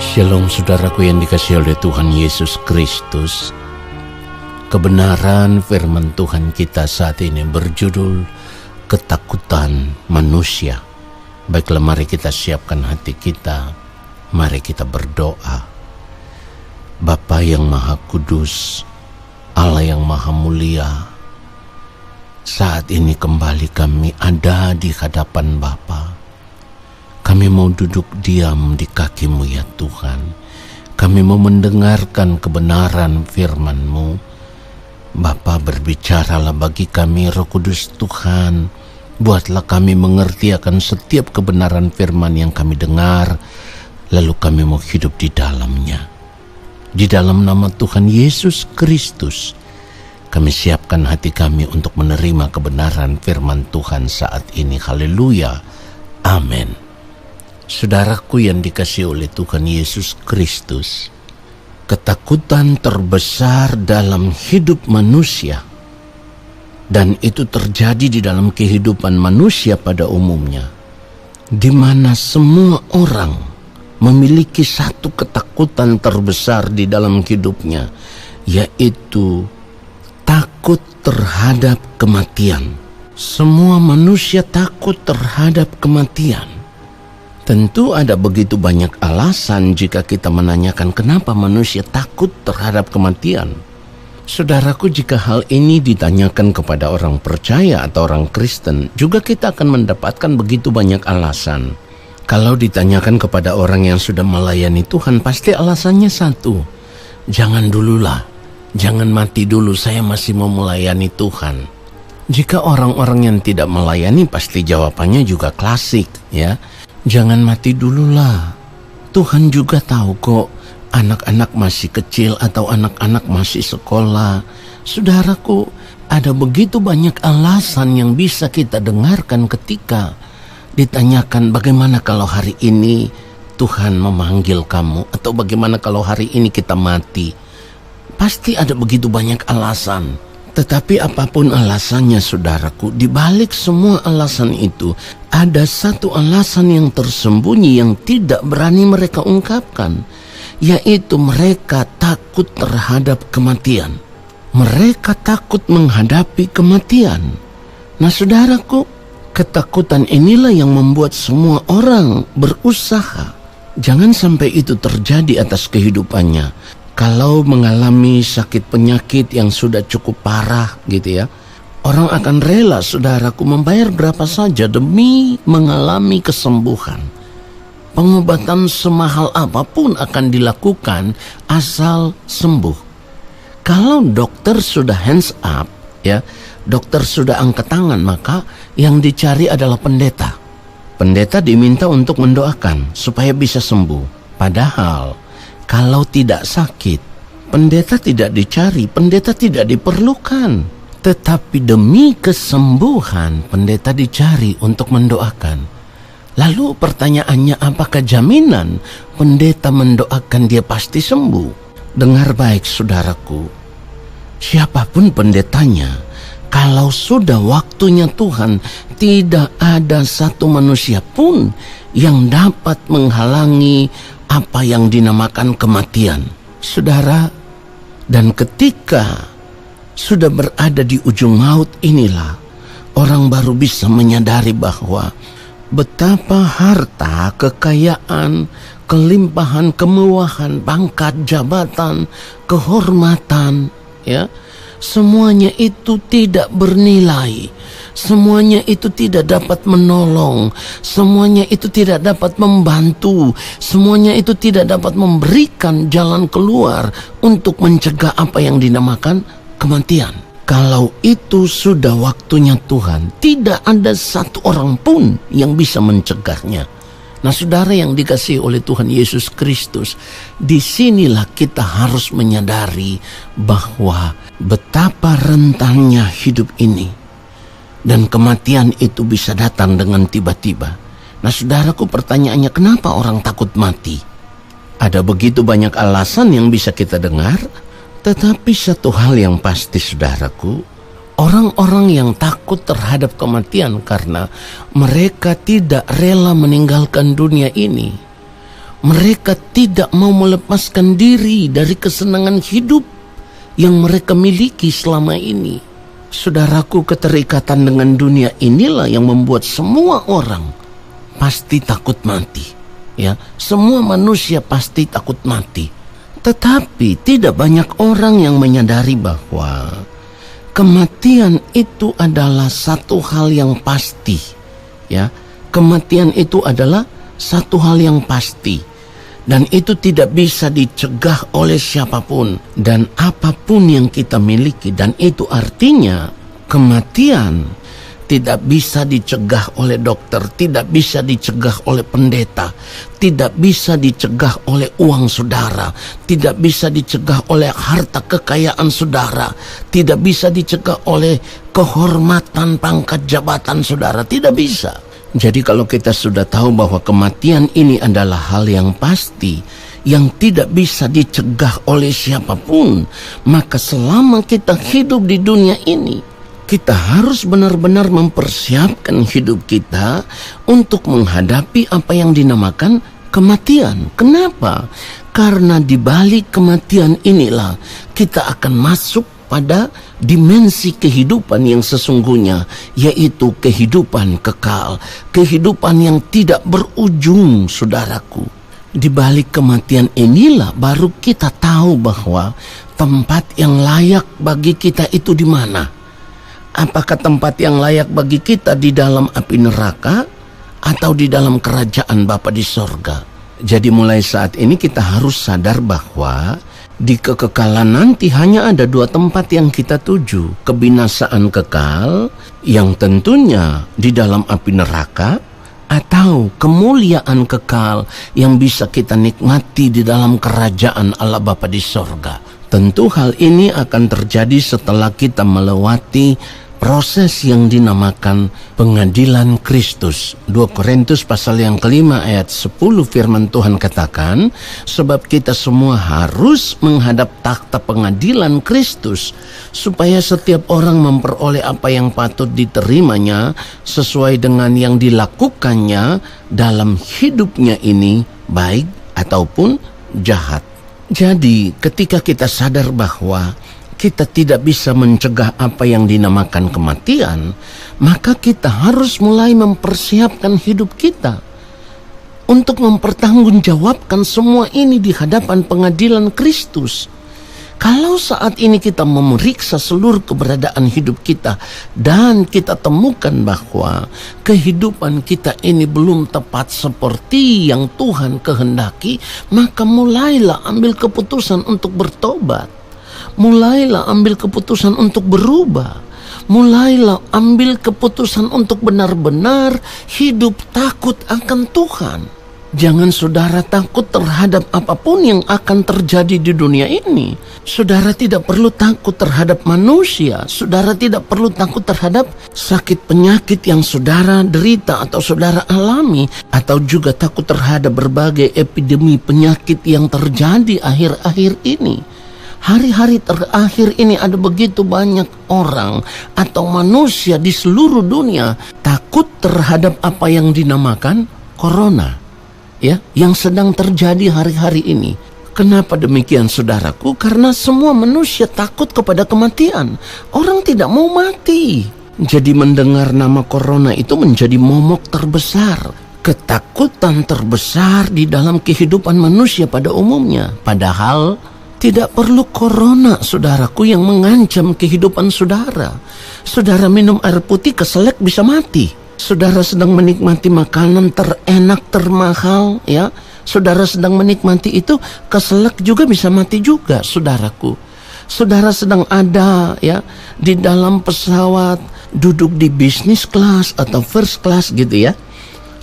Shalom saudaraku yang dikasihi oleh Tuhan Yesus Kristus. Kebenaran firman Tuhan kita saat ini berjudul ketakutan manusia. Baiklah, mari kita siapkan hati kita. Mari kita berdoa. Bapa yang Maha Kudus, Allah yang Maha Mulia, saat ini kembali kami ada di hadapan Bapa. Kami mau duduk diam di kaki-Mu ya Tuhan. Kami mau mendengarkan kebenaran firman-Mu. Bapa, berbicaralah bagi kami, Roh Kudus Tuhan. Buatlah kami mengerti akan setiap kebenaran firman yang kami dengar, lalu kami mau hidup di dalamnya. Di dalam nama Tuhan Yesus Kristus, kami siapkan hati kami untuk menerima kebenaran firman Tuhan saat ini. Haleluya. Amin. Saudaraku yang dikasihi oleh Tuhan Yesus Kristus, ketakutan terbesar dalam hidup manusia, dan itu terjadi di dalam kehidupan manusia pada umumnya, di mana semua orang memiliki satu ketakutan terbesar di dalam hidupnya, yaitu takut terhadap kematian. Semua manusia takut terhadap kematian. Tentu ada begitu banyak alasan jika kita menanyakan kenapa manusia takut terhadap kematian. Saudaraku, jika hal ini ditanyakan kepada orang percaya atau orang Kristen, juga kita akan mendapatkan begitu banyak alasan. Kalau ditanyakan kepada orang yang sudah melayani Tuhan, pasti alasannya satu. Jangan dululah, jangan mati dulu, saya masih mau melayani Tuhan. Jika orang-orang yang tidak melayani, pasti jawabannya juga klasik, ya. Jangan mati dululah. Tuhan juga tahu kok anak-anak masih kecil atau anak-anak masih sekolah. Saudaraku, ada begitu banyak alasan yang bisa kita dengarkan ketika ditanyakan bagaimana kalau hari ini Tuhan memanggil kamu, atau bagaimana kalau hari ini kita mati. Pasti ada begitu banyak alasan. Tetapi apapun alasannya, saudaraku, di balik semua alasan itu ada satu alasan yang tersembunyi yang tidak berani mereka ungkapkan, yaitu mereka takut terhadap kematian. Mereka takut menghadapi kematian. Nah, saudaraku, ketakutan inilah yang membuat semua orang berusaha jangan sampai itu terjadi atas kehidupannya. Kalau mengalami sakit penyakit yang sudah cukup parah gitu ya, orang akan rela, saudaraku, membayar berapa saja demi mengalami kesembuhan. Pengobatan semahal apapun akan dilakukan asal sembuh. Kalau dokter sudah hands up, ya, dokter sudah angkat tangan, maka yang dicari adalah pendeta. Pendeta diminta untuk mendoakan supaya bisa sembuh. Padahal kalau tidak sakit, pendeta tidak dicari, pendeta tidak diperlukan. Tetapi demi kesembuhan, pendeta dicari untuk mendoakan. Lalu pertanyaannya, apakah jaminan pendeta mendoakan dia pasti sembuh? Dengar baik, saudaraku. Siapapun pendetanya, kalau sudah waktunya Tuhan, tidak ada satu manusia pun yang dapat menghalangi apa yang dinamakan kematian, saudara. Dan ketika sudah berada di ujung maut inilah orang baru bisa menyadari bahwa betapa harta, kekayaan, kelimpahan, kemewahan, pangkat, jabatan, kehormatan, ya, semuanya itu tidak bernilai. Semuanya itu tidak dapat menolong, semuanya itu tidak dapat membantu, semuanya itu tidak dapat memberikan jalan keluar untuk mencegah apa yang dinamakan kematian. Kalau itu sudah waktunya Tuhan, tidak ada satu orang pun yang bisa mencegahnya. Nah, saudara yang dikasihi oleh Tuhan Yesus Kristus, disinilah kita harus menyadari bahwa betapa rentannya hidup ini. Dan kematian itu bisa datang dengan tiba-tiba. Nah, saudaraku, pertanyaannya, kenapa orang takut mati? Ada begitu banyak alasan yang bisa kita dengar, tetapi satu hal yang pasti, saudaraku, orang-orang yang takut terhadap kematian karena mereka tidak rela meninggalkan dunia ini. Mereka tidak mau melepaskan diri dari kesenangan hidup yang mereka miliki selama ini. Saudaraku, keterikatan dengan dunia inilah yang membuat semua orang pasti takut mati. Ya, semua manusia pasti takut mati. Tetapi tidak banyak orang yang menyadari bahwa kematian itu adalah satu hal yang pasti. Ya, kematian itu adalah satu hal yang pasti. Dan itu tidak bisa dicegah oleh siapapun dan apapun yang kita miliki. Dan itu artinya kematian tidak bisa dicegah oleh dokter, tidak bisa dicegah oleh pendeta, tidak bisa dicegah oleh uang saudara, tidak bisa dicegah oleh harta kekayaan saudara, tidak bisa dicegah oleh kehormatan pangkat jabatan saudara, tidak bisa. Jadi kalau kita sudah tahu bahwa kematian ini adalah hal yang pasti, yang tidak bisa dicegah oleh siapapun, maka selama kita hidup di dunia ini, kita harus benar-benar mempersiapkan hidup kita untuk menghadapi apa yang dinamakan kematian. Kenapa? Karena di balik kematian inilah kita akan masuk pada dimensi kehidupan yang sesungguhnya, yaitu kehidupan kekal, kehidupan yang tidak berujung, saudaraku. Di balik kematian inilah baru kita tahu bahwa tempat yang layak bagi kita itu di mana. Apakah tempat yang layak bagi kita di dalam api neraka atau di dalam kerajaan Bapa di sorga? Jadi mulai saat ini kita harus sadar bahwa di kekekalan nanti hanya ada dua tempat yang kita tuju. Kebinasaan kekal yang tentunya di dalam api neraka, atau kemuliaan kekal yang bisa kita nikmati di dalam kerajaan Allah Bapa di sorga. Tentu hal ini akan terjadi setelah kita melewati proses yang dinamakan pengadilan Kristus. 2 Korintus pasal yang kelima ayat 10 firman Tuhan katakan, sebab kita semua harus menghadap takhta pengadilan Kristus, supaya setiap orang memperoleh apa yang patut diterimanya sesuai dengan yang dilakukannya dalam hidupnya ini, baik ataupun jahat. Jadi ketika kita sadar bahwa kita tidak bisa mencegah apa yang dinamakan kematian, maka kita harus mulai mempersiapkan hidup kita untuk mempertanggungjawabkan semua ini di hadapan pengadilan Kristus. Kalau saat ini kita memeriksa seluruh keberadaan hidup kita dan kita temukan bahwa kehidupan kita ini belum tepat seperti yang Tuhan kehendaki, maka mulailah ambil keputusan untuk bertobat. Mulailah ambil keputusan untuk berubah. Mulailah ambil keputusan untuk benar-benar hidup takut akan Tuhan. Jangan saudara takut terhadap apapun yang akan terjadi di dunia ini. Saudara tidak perlu takut terhadap manusia. Saudara tidak perlu takut terhadap sakit penyakit yang saudara derita atau saudara alami. Atau juga takut terhadap berbagai epidemi penyakit yang terjadi akhir-akhir ini. Hari-hari terakhir ini ada begitu banyak orang atau manusia di seluruh dunia takut terhadap apa yang dinamakan corona, ya, yang sedang terjadi hari-hari ini. Kenapa demikian, saudaraku? Karena semua manusia takut kepada kematian. Orang tidak mau mati. Jadi mendengar nama corona itu menjadi momok terbesar, ketakutan terbesar di dalam kehidupan manusia pada umumnya. Padahal tidak perlu corona, saudaraku, yang mengancam kehidupan saudara. Saudara minum air putih keselak bisa mati. Saudara sedang menikmati makanan terenak, termahal, ya. Saudara sedang menikmati itu, keselak juga bisa mati juga, saudaraku. Saudara sedang ada, ya, di dalam pesawat, duduk di business class atau first class gitu ya.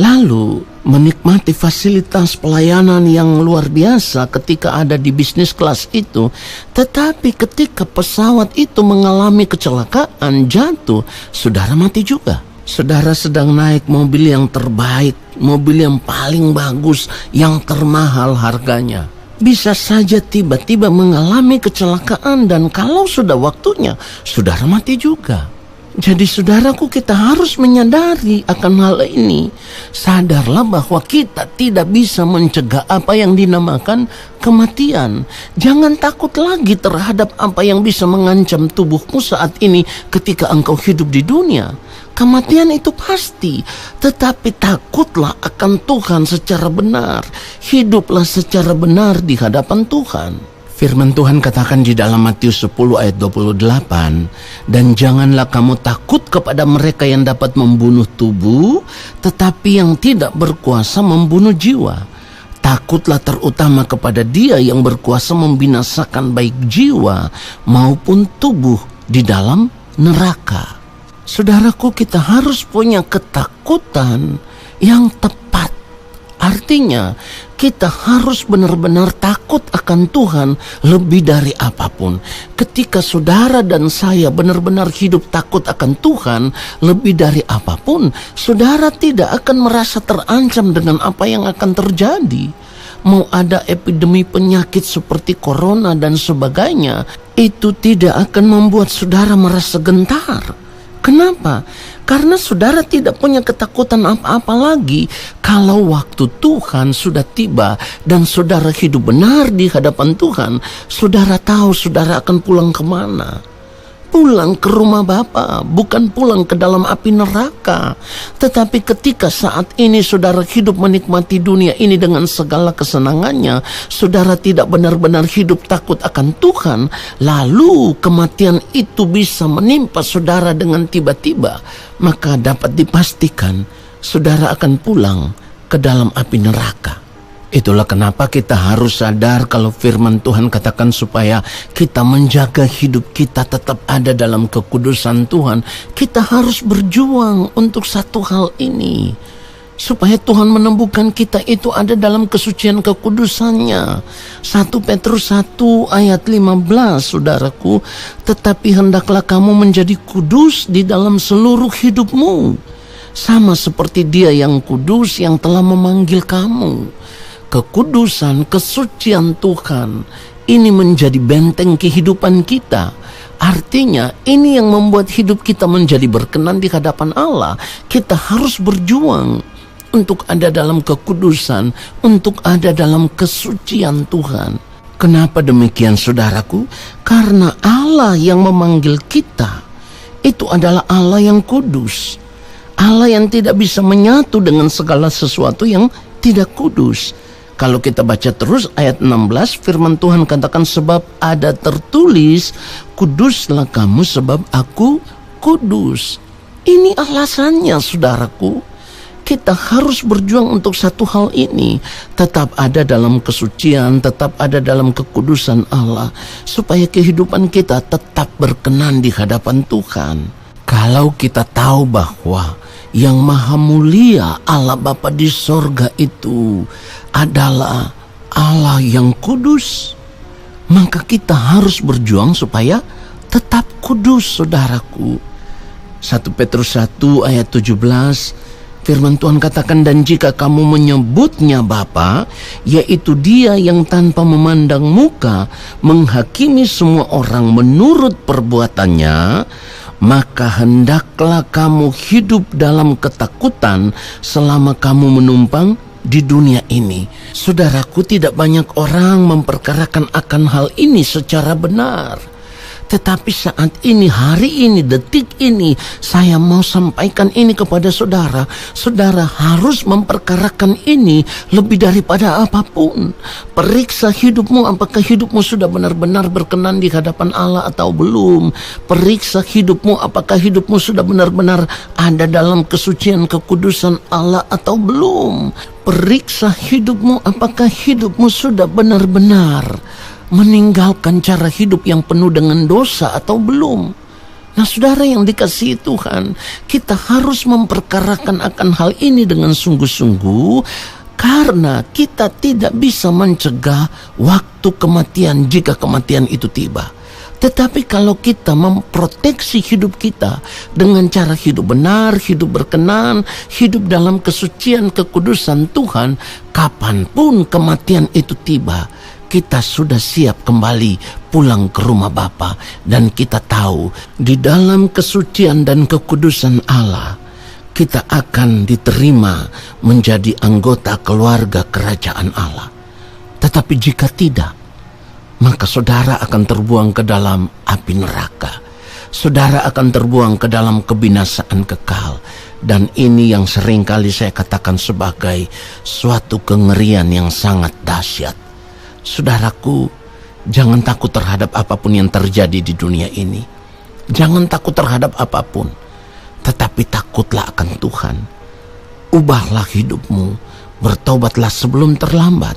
Lalu menikmati fasilitas pelayanan yang luar biasa ketika ada di bisnis kelas itu. Tetapi ketika pesawat itu mengalami kecelakaan, jatuh, saudara mati juga. Saudara sedang naik mobil yang terbaik, mobil yang paling bagus, yang termahal harganya. Bisa saja tiba-tiba mengalami kecelakaan dan kalau sudah waktunya, saudara mati juga. Jadi saudaraku, kita harus menyadari akan hal ini. Sadarlah bahwa kita tidak bisa mencegah apa yang dinamakan kematian. Jangan takut lagi terhadap apa yang bisa mengancam tubuhmu saat ini ketika engkau hidup di dunia. Kematian itu pasti, tetapi takutlah akan Tuhan secara benar. Hiduplah secara benar di hadapan Tuhan. Firman Tuhan katakan di dalam Matius 10 ayat 28, dan janganlah kamu takut kepada mereka yang dapat membunuh tubuh, tetapi yang tidak berkuasa membunuh jiwa. Takutlah terutama kepada Dia yang berkuasa membinasakan baik jiwa maupun tubuh di dalam neraka. Saudaraku, kita harus punya ketakutan yang tepat. Artinya, kita harus benar-benar takut akan Tuhan lebih dari apapun. Ketika saudara dan saya benar-benar hidup takut akan Tuhan lebih dari apapun, saudara tidak akan merasa terancam dengan apa yang akan terjadi. Mau ada epidemi penyakit seperti corona dan sebagainya, itu tidak akan membuat saudara merasa gentar. Kenapa? Karena saudara tidak punya ketakutan apa-apa lagi. Kalau waktu Tuhan sudah tiba dan saudara hidup benar di hadapan Tuhan, saudara tahu saudara akan pulang kemana. Pulang ke rumah Bapa, bukan pulang ke dalam api neraka. Tetapi ketika saat ini saudara hidup menikmati dunia ini dengan segala kesenangannya, saudara tidak benar-benar hidup takut akan Tuhan, lalu kematian itu bisa menimpa saudara dengan tiba-tiba, maka dapat dipastikan saudara akan pulang ke dalam api neraka. Itulah kenapa kita harus sadar kalau firman Tuhan katakan supaya kita menjaga hidup kita tetap ada dalam kekudusan Tuhan. Kita harus berjuang untuk satu hal ini, supaya Tuhan menemukan kita itu ada dalam kesucian kekudusannya. 1 Petrus 1 ayat 15, saudaraku, tetapi hendaklah kamu menjadi kudus di dalam seluruh hidupmu, sama seperti Dia yang kudus yang telah memanggil kamu. Kekudusan, kesucian Tuhan ini menjadi benteng kehidupan kita. Artinya ini yang membuat hidup kita menjadi berkenan di hadapan Allah. Kita harus berjuang untuk ada dalam kekudusan, untuk ada dalam kesucian Tuhan. Kenapa demikian, saudaraku? Karena Allah yang memanggil kita itu adalah Allah yang kudus, Allah yang tidak bisa menyatu dengan segala sesuatu yang tidak kudus. Kalau kita baca terus ayat 16, firman Tuhan katakan, sebab ada tertulis, kuduslah kamu sebab aku kudus. Ini alasannya, saudaraku. Kita harus berjuang untuk satu hal ini. Tetap ada dalam kesucian, tetap ada dalam kekudusan Allah, supaya kehidupan kita tetap berkenan di hadapan Tuhan. Kalau kita tahu bahwa yang maha mulia Allah Bapa di sorga itu adalah Allah yang kudus, maka kita harus berjuang supaya tetap kudus, saudaraku. 1 Petrus 1 ayat 17, firman Tuhan katakan, dan jika kamu menyebutnya Bapa, yaitu Dia yang tanpa memandang muka menghakimi semua orang menurut perbuatannya, maka hendaklah kamu hidup dalam ketakutan selama kamu menumpang di dunia ini. Saudaraku, tidak banyak orang memperkarakan akan hal ini secara benar. Tetapi saat ini, hari ini, detik ini, saya mau sampaikan ini kepada saudara. Saudara harus memperkarakan ini lebih daripada apapun. Periksa hidupmu, apakah hidupmu sudah benar-benar berkenan di hadapan Allah atau belum. Periksa hidupmu, apakah hidupmu sudah benar-benar ada dalam kesucian kekudusan Allah atau belum. Periksa hidupmu, apakah hidupmu sudah benar-benar meninggalkan cara hidup yang penuh dengan dosa atau belum. Nah, saudara yang dikasihi Tuhan, kita harus memperkarakan akan hal ini dengan sungguh-sungguh, karena kita tidak bisa mencegah waktu kematian jika kematian itu tiba. Tetapi kalau kita memproteksi hidup kita dengan cara hidup benar, hidup berkenan, hidup dalam kesucian kekudusan Tuhan, kapanpun kematian itu tiba, kita sudah siap kembali pulang ke rumah Bapa, dan kita tahu di dalam kesucian dan kekudusan Allah kita akan diterima menjadi anggota keluarga kerajaan Allah. Tetapi jika tidak, maka saudara akan terbuang ke dalam api neraka. Saudara akan terbuang ke dalam kebinasaan kekal. Dan ini yang seringkali saya katakan sebagai suatu kengerian yang sangat dahsyat. Saudaraku, jangan takut terhadap apapun yang terjadi di dunia ini. Jangan takut terhadap apapun, tetapi takutlah akan Tuhan. Ubahlah hidupmu, bertobatlah sebelum terlambat,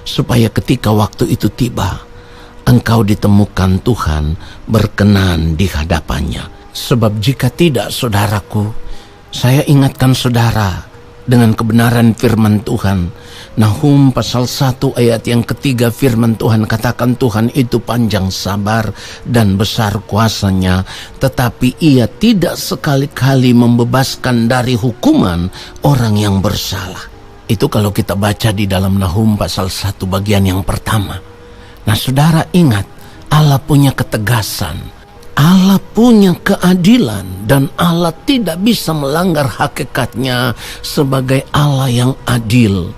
supaya ketika waktu itu tiba, engkau ditemukan Tuhan berkenan di hadapannya. Sebab jika tidak, saudaraku, saya ingatkan saudara dengan kebenaran firman Tuhan. Nahum pasal 1 ayat yang ketiga, firman Tuhan katakan Tuhan itu panjang sabar dan besar kuasanya, tetapi ia tidak sekali-kali membebaskan dari hukuman orang yang bersalah. Itu kalau kita baca di dalam Nahum pasal 1 bagian yang pertama. Nah saudara ingat, Allah punya ketegasan, Allah punya keadilan, dan Allah tidak bisa melanggar hakikatnya sebagai Allah yang adil,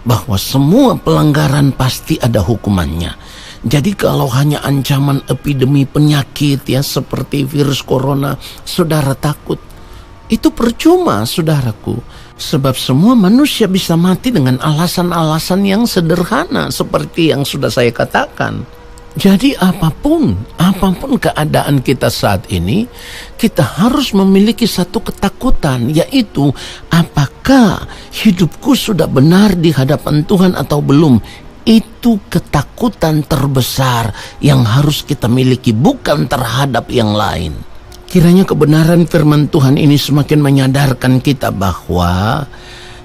bahwa semua pelanggaran pasti ada hukumannya. Jadi kalau hanya ancaman epidemi penyakit ya seperti virus corona, saudara takut, itu percuma saudaraku. Sebab semua manusia bisa mati dengan alasan-alasan yang sederhana seperti yang sudah saya katakan. Jadi apapun keadaan kita saat ini, kita harus memiliki satu ketakutan, yaitu apakah hidupku sudah benar di hadapan Tuhan atau belum. Itu ketakutan terbesar yang harus kita miliki, bukan terhadap yang lain. Kiranya kebenaran firman Tuhan ini semakin menyadarkan kita bahwa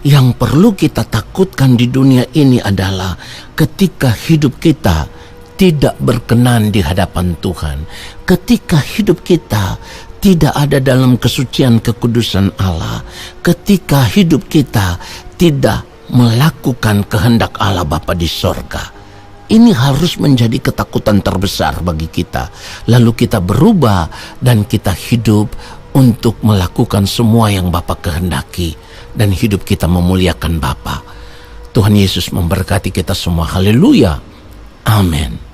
yang perlu kita takutkan di dunia ini adalah ketika hidup kita tidak berkenan di hadapan Tuhan, ketika hidup kita tidak ada dalam kesucian kekudusan Allah, ketika hidup kita tidak melakukan kehendak Allah Bapa di sorga. Ini harus menjadi ketakutan terbesar bagi kita. Lalu kita berubah dan kita hidup untuk melakukan semua yang Bapa kehendaki, dan hidup kita memuliakan Bapa. Tuhan Yesus memberkati kita semua. Haleluya. Amin.